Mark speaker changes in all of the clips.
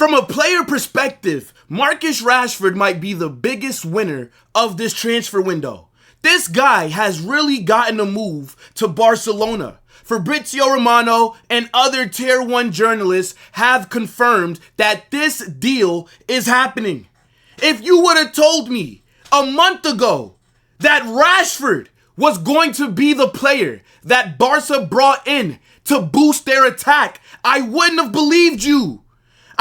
Speaker 1: From a player perspective, Marcus Rashford might be the biggest winner of this transfer window. This guy has really gotten a move to Barcelona. Fabrizio Romano and other Tier 1 journalists have confirmed that this deal is happening. If you would have told me a month ago that Rashford was going to be the player that Barca brought in to boost their attack, I wouldn't have believed you.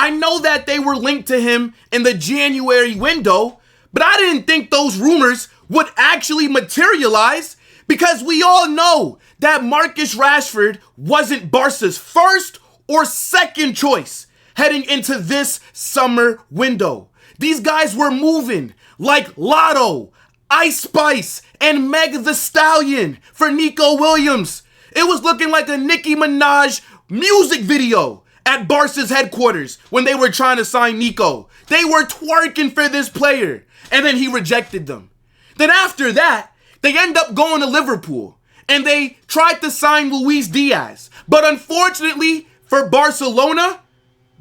Speaker 1: I know that they were linked to him in the January window, but I didn't think those rumors would actually materialize because we all know that Marcus Rashford wasn't Barca's first or second choice heading into this summer window. These guys were moving like Lotto, Ice Spice, and Meg the Stallion for Nico Williams. It was looking like a Nicki Minaj music video at Barca's headquarters when they were trying to sign Nico. They were twerking for this player, and then he rejected them. Then after that, they end up going to Liverpool, and they tried to sign Luis Diaz. But unfortunately for Barcelona,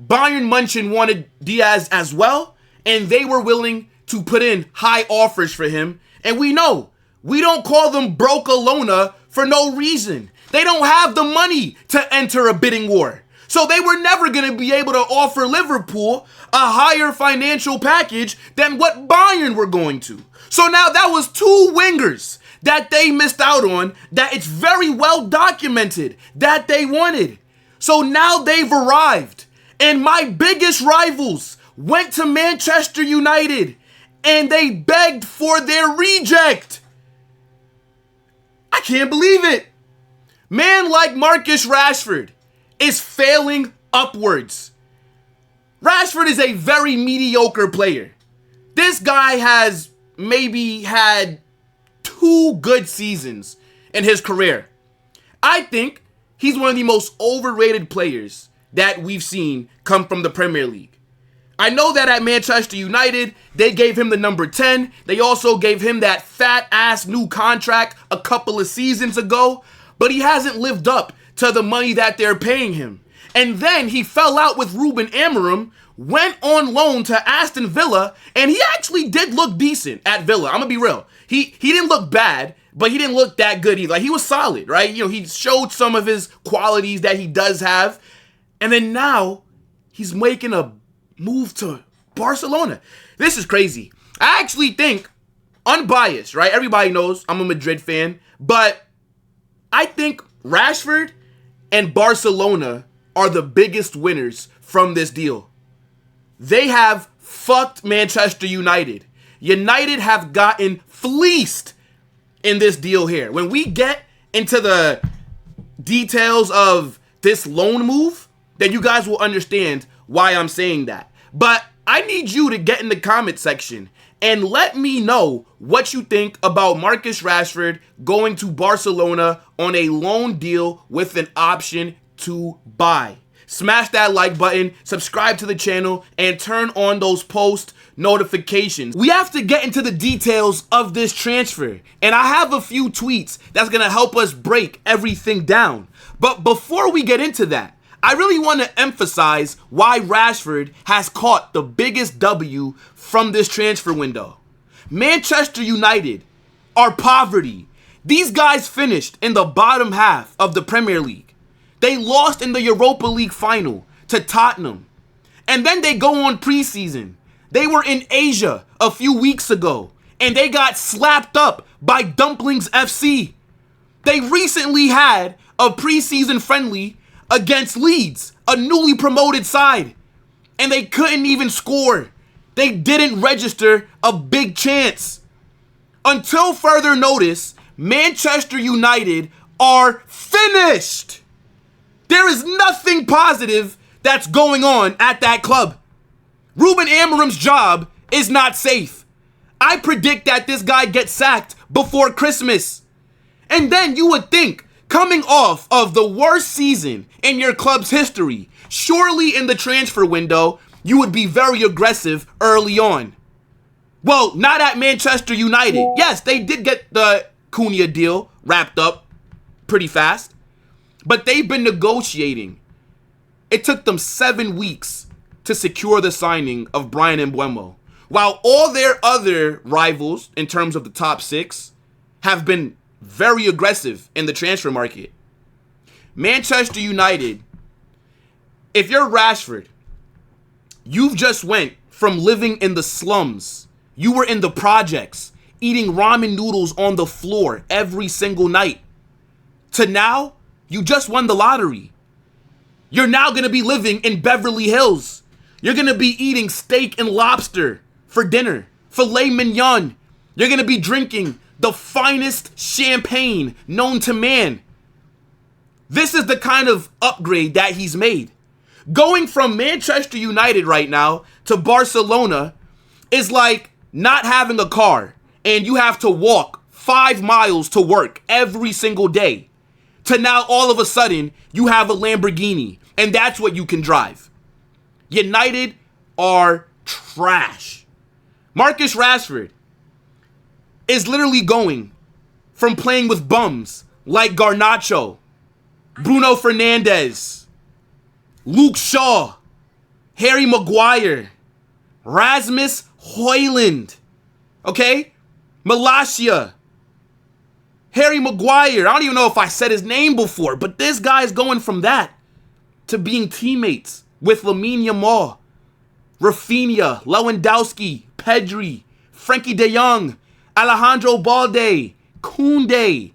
Speaker 1: Bayern München wanted Diaz as well, and they were willing to put in high offers for him. And we know, we don't call them Broke-alona for no reason. They don't have the money to enter a bidding war. So they were never going to be able to offer Liverpool a higher financial package than what Bayern were going to. So now that was two wingers that they missed out on, that it's very well documented that they wanted. So now they've arrived, and my biggest rivals went to Manchester United and they begged for their reject. I can't believe it. Man like Marcus Rashford is failing upwards. Rashford is a very mediocre player. This guy has maybe had 2 good seasons in his career. I think he's one of the most overrated players that we've seen come from the Premier League. I know that at Manchester United, they gave him the number 10. They also gave him that fat-ass new contract a couple of seasons ago, but he hasn't lived up to the money that they're paying him. And then he fell out with Ruben Amorim, went on loan to Aston Villa, and he actually did look decent at Villa. I'm gonna be real. He didn't look bad, but he didn't look that good either. Like, he was solid, right? You know, he showed some of his qualities that he does have. And then now he's making a move to Barcelona. This is crazy. I actually think, unbiased, right? Everybody knows I'm a Madrid fan, but I think Rashford and Barcelona are the biggest winners from this deal. They have fucked Manchester United. United have gotten fleeced in this deal here. When we get into the details of this loan move, then you guys will understand why I'm saying that. But I need you to get in the comment section and let me know what you think about Marcus Rashford going to Barcelona on a loan deal with an option to buy. Smash that like button, subscribe to the channel, and turn on those post notifications. We have to get into the details of this transfer, and I have a few tweets that's going to help us break everything down. But before we get into that, I really want to emphasize why Rashford has caught the biggest W from this transfer window. Manchester United are poverty. These guys finished in the bottom half of the Premier League. They lost in the Europa League final to Tottenham. And then they go on preseason. They were in Asia a few weeks ago, and they got slapped up by Dumplings FC. They recently had a preseason friendly against Leeds, a newly promoted side, and they couldn't even score. They didn't register a big chance. Until further notice, Manchester United are finished. There is nothing positive that's going on at that club. Ruben Amorim's job is not safe. I predict that this guy gets sacked before Christmas. And then you would think, coming off of the worst season in your club's history, surely in the transfer window, you would be very aggressive early on. Well, not at Manchester United. Yes, they did get the Cunha deal wrapped up pretty fast, but they've been negotiating. It took them 7 weeks to secure the signing of Bryan Mbeumo, while all their other rivals in terms of the top six have been very aggressive in the transfer market. Manchester United, if you're Rashford, you've just went from living in the slums, you were in the projects, eating ramen noodles on the floor every single night, to now you just won the lottery. You're now going to be living in Beverly Hills. You're going to be eating steak and lobster for dinner, filet mignon. You're going to be drinking the finest champagne known to man. This is the kind of upgrade that he's made. Going from Manchester United right now to Barcelona is like not having a car and you have to walk 5 miles to work every single day, to now all of a sudden you have a Lamborghini and that's what you can drive. United are trash. Marcus Rashford is literally going from playing with bums like Garnacho, Bruno Fernandes, Luke Shaw, Harry Maguire, Rasmus Højlund, okay? Malacia, Harry Maguire. I don't even know if I said his name before, but this guy is going from that to being teammates with Lamine Yamal, Rafinha, Lewandowski, Pedri, Frankie de Jong, Alejandro Balde, Koundé.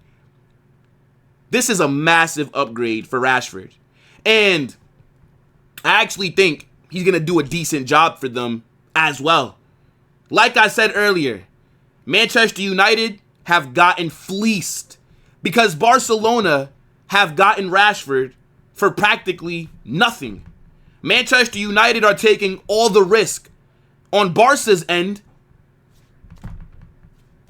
Speaker 1: This is a massive upgrade for Rashford. And I actually think he's going to do a decent job for them as well. Like I said earlier, Manchester United have gotten fleeced because Barcelona have gotten Rashford for practically nothing. Manchester United are taking all the risk. On Barca's end,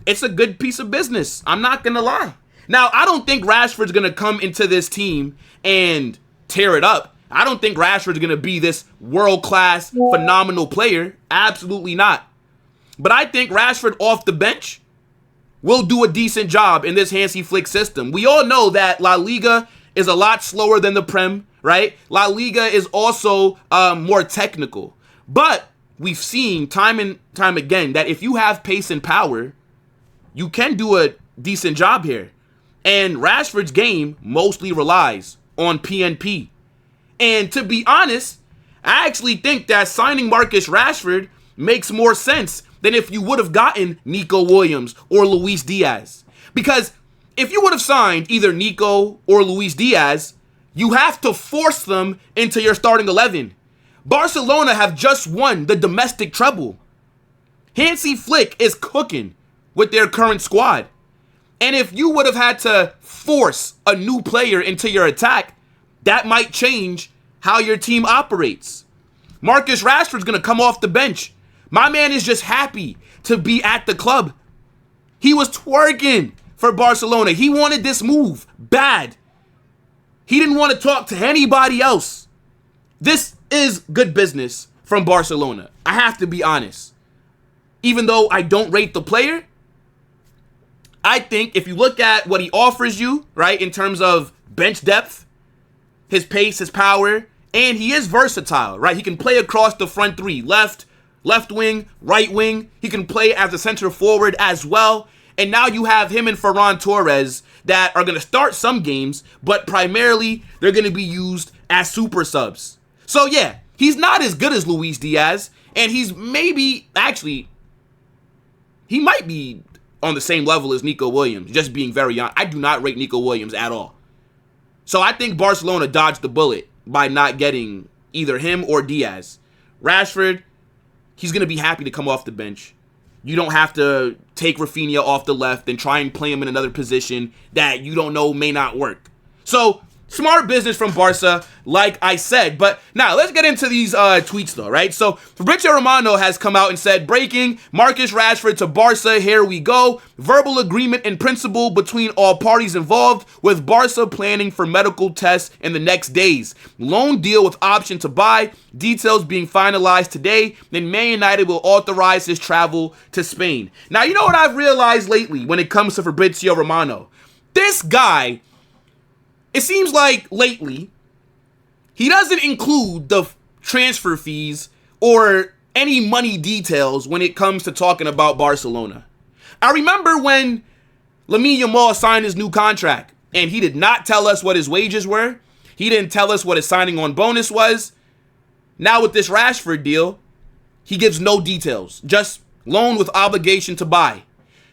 Speaker 1: it's a good piece of business. I'm not going to lie. Now, I don't think Rashford's going to come into this team and tear it up. I don't think Rashford's going to be this world-class, phenomenal player. Absolutely not. But I think Rashford off the bench will do a decent job in this Hansi Flick system. We all know that La Liga is a lot slower than the Prem, right? La Liga is also more technical. But we've seen time and time again that if you have pace and power, you can do a decent job here. And Rashford's game mostly relies on PNP. And to be honest, I actually think that signing Marcus Rashford makes more sense than if you would have gotten Nico Williams or Luis Diaz. Because if you would have signed either Nico or Luis Diaz, you have to force them into your starting 11. Barcelona have just won the domestic treble. Hansi Flick is cooking with their current squad. And if you would have had to force a new player into your attack, that might change how your team operates. Marcus Rashford's going to come off the bench. My man is just happy to be at the club. He was twerking for Barcelona. He wanted this move bad. He didn't want to talk to anybody else. This is good business from Barcelona. I have to be honest. Even though I don't rate the player, I think if you look at what he offers you, right, in terms of bench depth, his pace, his power, and he is versatile, right? He can play across the front three, left wing, right wing. He can play as a center forward as well. And now you have him and Ferran Torres that are going to start some games, but primarily they're going to be used as super subs. So yeah, he's not as good as Luis Diaz, and he's maybe, actually, he might be on the same level as Nico Williams, just being very honest. I do not rate Nico Williams at all. So I think Barcelona dodged the bullet by not getting either him or Diaz. Rashford, he's going to be happy to come off the bench. You don't have to take Rafinha off the left and try and play him in another position that you don't know may not work. So, smart business from Barca, like I said. But now, let's get into these tweets, though, right? So, Fabrizio Romano has come out and said, breaking, Marcus Rashford to Barca, here we go. Verbal agreement in principle between all parties involved, with Barca planning for medical tests in the next days. Loan deal with option to buy, details being finalized today. Then Man United will authorize his travel to Spain. Now, you know what I've realized lately when it comes to Fabrizio Romano? This guy, it seems like lately, he doesn't include the transfer fees or any money details when it comes to talking about Barcelona. I remember when Lamine Yamal signed his new contract, and he did not tell us what his wages were. He didn't tell us what his signing on bonus was. Now with this Rashford deal, he gives no details, just loan with obligation to buy.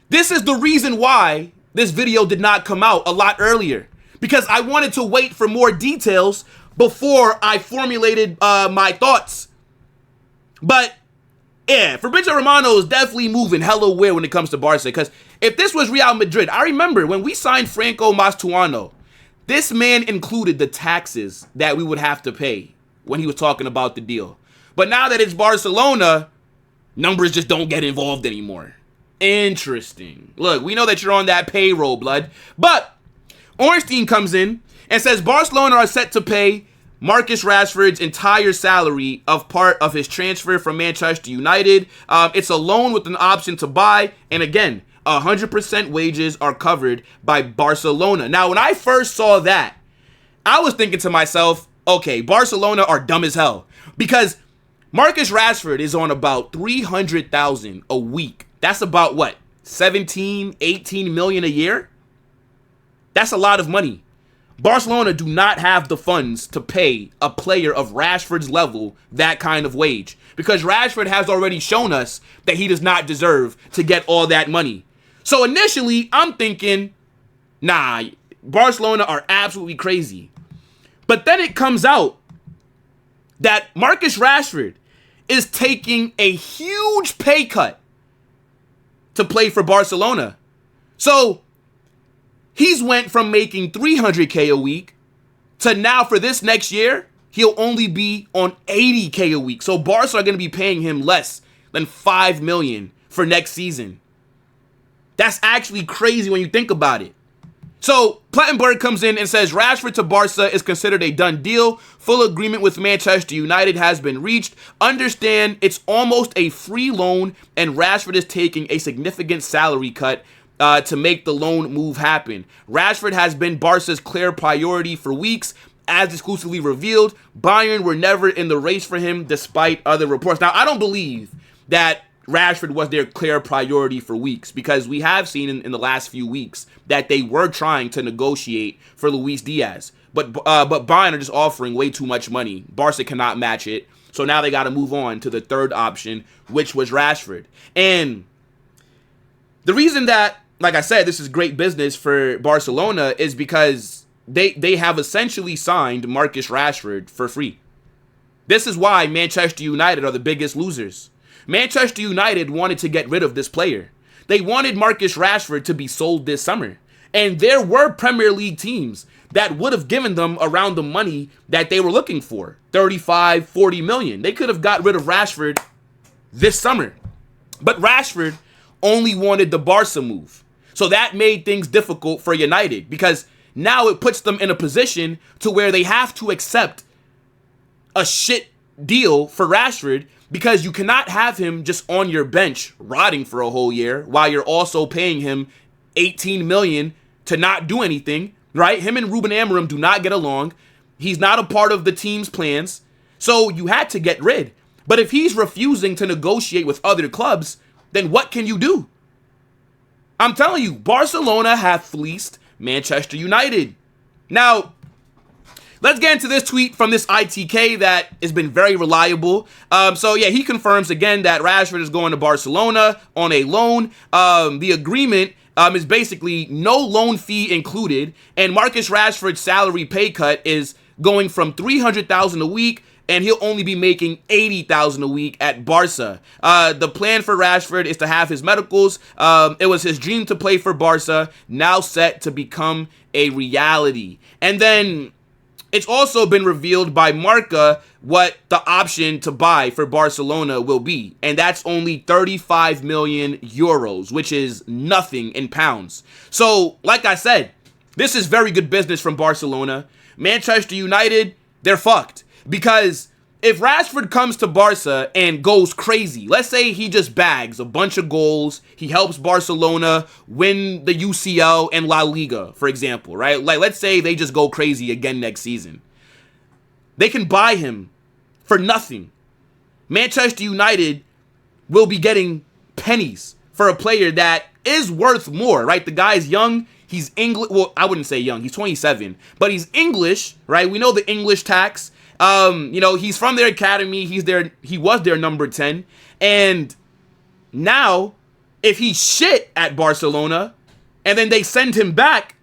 Speaker 1: This is the reason why this video did not come out a lot earlier, because I wanted to wait for more details before I formulated my thoughts. But yeah, Fabrizio Romano is definitely moving hella weird when it comes to Barca, because if this was Real Madrid, I remember when we signed Franco Mastuano, this man included the taxes that we would have to pay when he was talking about the deal. But now that it's Barcelona, numbers just don't get involved anymore. Interesting. Look, we know that you're on that payroll, blood. But Ornstein comes in and says Barcelona are set to pay Marcus Rashford's entire salary of part of his transfer from Manchester United. It's a loan with an option to buy. And again, 100% wages are covered by Barcelona. Now, when I first saw that, I was thinking to myself, okay, Barcelona are dumb as hell, because Marcus Rashford is on about $300,000 a week. That's about what? 17, 18 million a year? That's a lot of money. Barcelona do not have the funds to pay a player of Rashford's level that kind of wage, because Rashford has already shown us that he does not deserve to get all that money. So initially, I'm thinking, nah, Barcelona are absolutely crazy. But then it comes out that Marcus Rashford is taking a huge pay cut to play for Barcelona. So he's went from making $300K a week to now for this next year, he'll only be on $80K a week. So Barca are going to be paying him less than $5 million for next season. That's actually crazy when you think about it. So Plettenberg comes in and says Rashford to Barca is considered a done deal. Full agreement with Manchester United has been reached. Understand it's almost a free loan, and Rashford is taking a significant salary cut to make the loan move happen. Rashford has been Barca's clear priority for weeks. As exclusively revealed, Bayern were never in the race for him despite other reports. Now, I don't believe that Rashford was their clear priority for weeks, because we have seen in the last few weeks that they were trying to negotiate for Luis Diaz. But Bayern are just offering way too much money. Barca cannot match it. So now they got to move on to the third option, which was Rashford. And the reason that, like I said, this is great business for Barcelona is because they have essentially signed Marcus Rashford for free. This is why Manchester United are the biggest losers. Manchester United wanted to get rid of this player. They wanted Marcus Rashford to be sold this summer. And there were Premier League teams that would have given them around the money that they were looking for, 35, 40 million. They could have got rid of Rashford this summer. But Rashford only wanted the Barca move. So that made things difficult for United, because now it puts them in a position to where they have to accept a shit deal for Rashford, because you cannot have him just on your bench rotting for a whole year while you're also paying him 18 million to not do anything, right? Him and Ruben Amorim do not get along. He's not a part of the team's plans. So you had to get rid. But if he's refusing to negotiate with other clubs, then what can you do? I'm telling you, Barcelona have fleeced Manchester United. Now, let's get into this tweet from this ITK that has been very reliable. So yeah, he confirms again that Rashford is going to Barcelona on a loan. The agreement is basically no loan fee included, and Marcus Rashford's salary pay cut is going from $300,000 a week, and he'll only be making $80,000 a week at Barca. The plan for Rashford is to have his medicals. It was his dream to play for Barca, now set to become a reality. And then it's also been revealed by Marca what the option to buy for Barcelona will be. And that's only 35 million euros, which is nothing in pounds. So, like I said, this is very good business from Barcelona. Manchester United, they're fucked. Because if Rashford comes to Barca and goes crazy, let's say he just bags a bunch of goals, he helps Barcelona win the UCL and La Liga, for example, right? Like, let's say they just go crazy again next season. They can buy him for nothing. Manchester United will be getting pennies for a player that is worth more, right? The guy's young. He's English. Well, I wouldn't say young. He's 27, but he's English, right? We know the English tax. He's from their academy. He was their number 10. And now, if he's shit at Barcelona and then they send him back,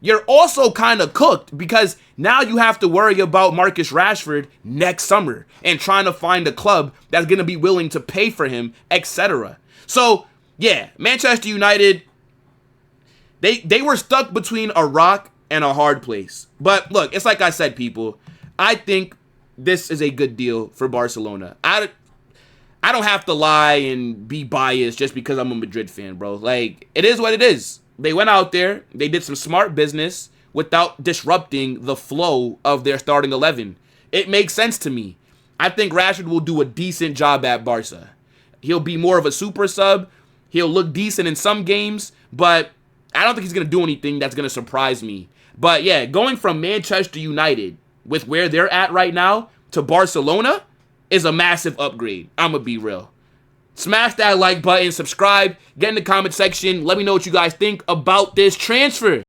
Speaker 1: you're also kind of cooked, because now you have to worry about Marcus Rashford next summer and trying to find a club that's going to be willing to pay for him, etc. So, yeah, Manchester United, they were stuck between a rock and a hard place. But look, it's like I said, people, I think this is a good deal for Barcelona. I don't have to lie and be biased just because I'm a Madrid fan, bro. Like, it is what it is. They went out there, they did some smart business without disrupting the flow of their starting 11. It makes sense to me. I think Rashford will do a decent job at Barca. He'll be more of a super sub. He'll look decent in some games, but I don't think he's going to do anything that's going to surprise me. But yeah, going from Manchester United with where they're at right now to Barcelona is a massive upgrade. I'm going to be real. Smash that like button, subscribe, get in the comment section. Let me know what you guys think about this transfer.